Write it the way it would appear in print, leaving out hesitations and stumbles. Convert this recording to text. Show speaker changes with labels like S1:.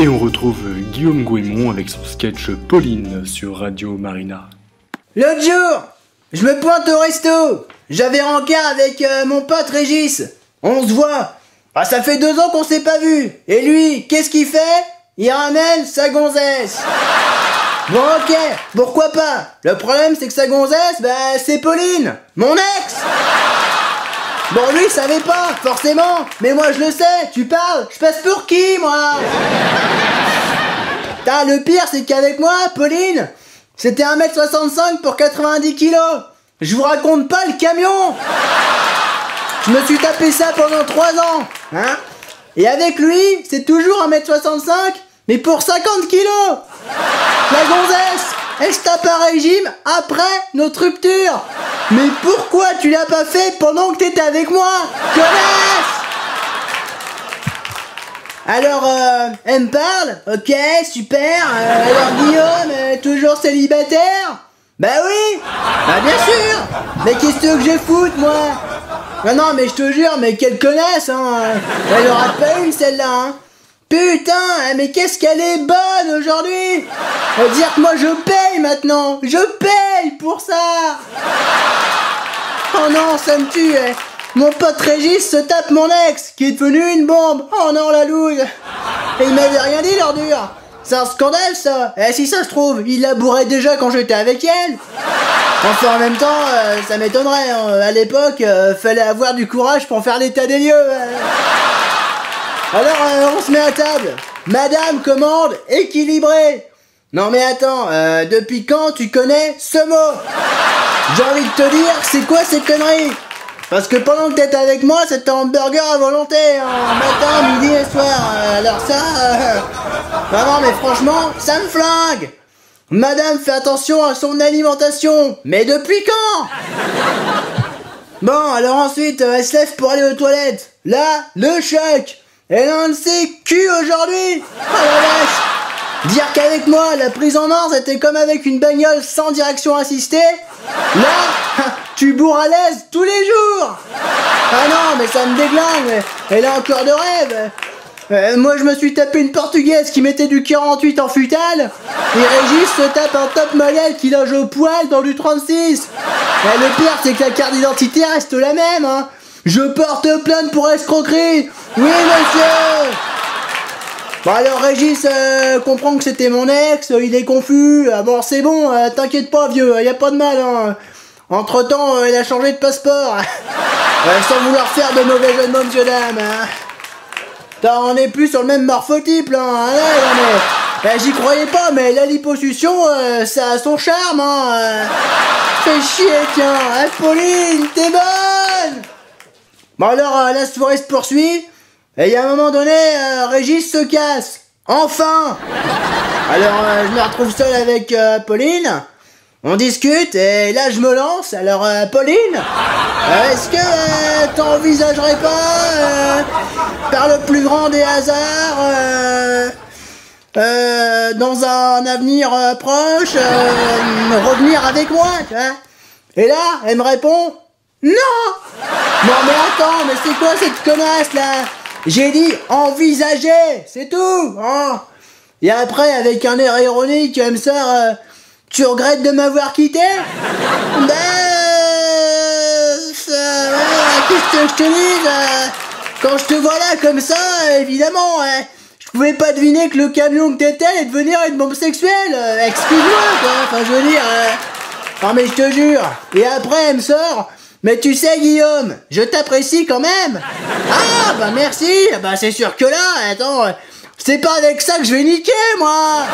S1: Et on retrouve Guillaume Gouémon avec son sketch Pauline sur Radio Marina.
S2: L'autre jour, je me pointe au resto. J'avais rencard avec mon pote Régis. On se voit. Ah, ça fait 2 ans qu'on s'est pas vu. Et lui, qu'est-ce qu'il fait? Il ramène sa gonzesse. Bon ok, pourquoi pas. Le problème c'est que sa gonzesse, c'est Pauline, mon ex. Bon lui il savait pas, forcément. Mais moi je le sais, tu parles. Je passe pour qui moi? Le pire c'est qu'avec moi, Pauline, c'était 1m65 pour 90 kg. Je vous raconte pas le camion. Je me suis tapé ça pendant 3 ans, hein. Et avec lui, c'est toujours 1m65, mais pour 50 kg. La gonzesse, elle se tape un régime après notre rupture. Mais pourquoi tu l'as pas fait pendant que t'étais avec moi, connasse? Alors, elle me parle, ok, super. Alors Guillaume, toujours célibataire? Bah oui, bah bien sûr. Mais qu'est-ce que j'ai foutre, moi? Non, mais je te jure, mais quelle connasse, hein. Elle aura pas une, celle-là, hein. Putain, mais qu'est-ce qu'elle est bonne aujourd'hui. Dire que moi je paye maintenant. Je paye pour ça. Oh non, ça me tue, eh. Mon pote Régis se tape mon ex, qui est devenu une bombe. Oh non, la loose. Et il m'avait rien dit, l'ordure. C'est un scandale, ça. Et si ça se trouve, il la bourrait déjà quand j'étais avec elle. Enfin, en même temps, ça m'étonnerait, hein. À l'époque, fallait avoir du courage pour faire l'état des lieux. Alors, on se met à table. Madame commande équilibré. Non mais attends, depuis quand tu connais ce mot? J'ai envie de te dire, c'est quoi ces conneries? Parce que pendant que t'étais avec moi, c'était hamburger à volonté, hein, matin, midi et soir. Alors ça... non mais franchement, ça me flingue. Madame fait attention à son alimentation. Mais depuis quand? Bon, alors ensuite, elle se lève pour aller aux toilettes. Là, le choc. Elle a un de ses culs aujourd'hui. Oh la vache. Dire qu'avec moi, la prise en main, c'était comme avec une bagnole sans direction assistée. Là, tu bourres à l'aise tous les jours. Ah non, mais ça me déglingue. Elle a encore de rêve. Moi, je me suis tapé une portugaise qui mettait du 48 en futal. Et Régis se tape un top modèle qui loge au poil dans du 36. Le pire, c'est que la carte d'identité reste la même, hein. Je porte plainte pour escroquerie. Oui, monsieur. Bon alors Régis comprend que c'était mon ex, il est confus. Bon c'est bon, t'inquiète pas vieux, y a pas de mal, hein. Entre temps, il a changé de passeport. Sans vouloir faire de mauvais jeu de mots, monsieur dame, hein. On est plus sur le même morphotype là, hein. J'y croyais pas, mais la liposuction, ça a son charme, hein. Fais chier, tiens, Pauline, t'es bonne. Bon alors, la soirée se poursuit, et à un moment donné, Régis se casse. Enfin. Alors, je me retrouve seul avec Pauline, on discute, et là je me lance. Alors, Pauline, est-ce que t'envisagerais pas, par le plus grand des hasards, dans un avenir proche, revenir avec moi, tu vois? Et là, elle me répond... Non! Non mais attends, mais c'est quoi cette connasse là? J'ai dit envisager, c'est tout, hein. Et après, avec un air ironique, elle me sort tu regrettes de m'avoir quitté? Qu'est-ce que je te dis? Quand je te vois là comme ça, évidemment, je pouvais pas deviner que le camion que t'étais allait devenir une bombe sexuelle. Excuse-moi, quoi. Enfin, je veux dire... Non mais je te jure. Et après, elle me sort... Mais tu sais Guillaume, je t'apprécie quand même. Ah bah merci, bah c'est sûr que là, attends, c'est pas avec ça que je vais niquer moi.